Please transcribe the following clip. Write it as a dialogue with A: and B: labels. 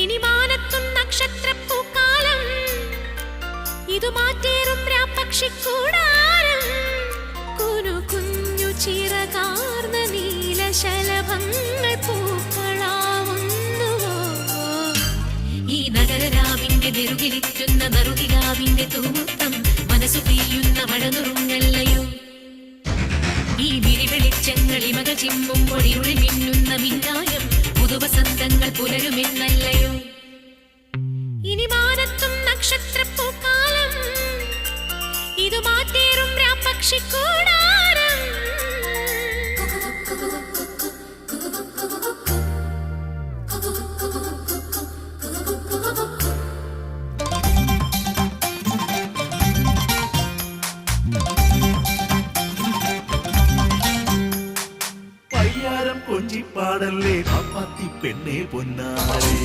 A: ഇനി മാനത്തും നക്ഷത്രപ്പൂക്കാലം, ഇതു മാറ്റേറും രാപ്പക്ഷിക്കൂടാരം. കുനു കുഞ്ഞു ചിറകാർന്ന നീലശലഭങ്ങൾ പൂക്കളാവുന്നുവോ. ഈ നഗരരാവിന്റെ നെറുകിലിറ്റുന്ന നറുകിലാവിന്റെ തൂമുത്തം, മനസ്സു പെയ്യുന്ന മഴനുറുങ്ങല്ലയോ. ഈ വിരിവെളിച്ചങ്ങളിമകൾ ചിമ്മുമ്പോൾ ഇരുളിൽ മിന്നുന്ന മിന്നായം, പുതുവസന്തങ്ങൾ പുലരുമെന്നല്ലയോ. ഇനി മാനത്തും നക്ഷത്രപ്പൂക്കാലം, ഇതു മാറ്റേറും രാപ്പക്ഷിക്കൂടാരം.
B: പയ്യാരം കൊഞ്ചിപ്പാടല്ലേ പാപ്പാത്തി പെണ്ണേ പൊന്നാരേ.